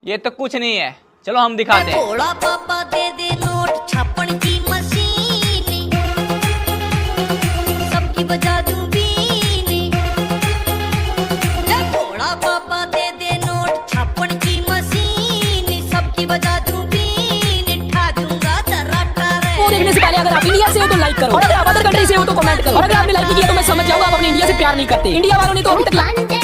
ये तो कुछ नहीं है, चलो हम दिखाते हैं। भोला पापा दे दे नोट छापन की मशीन, सबकी बजा दूं बीनी। भोला पापा दे दे नोट छापन की मशीन, सबकी बजा दूं बीनी। ठा दूंगा तराटा रे। वो देखने से पहले अगर आप इंडिया से हो तो लाइक करो, और अगर आप अदर कंट्री से हो तो कमेंट करो, और अगर आपने लाइक किया तो मैं समझ जाऊंगा आप अपने इंडिया से प्यार नहीं करते। इंडिया वालों ने तो अभी तक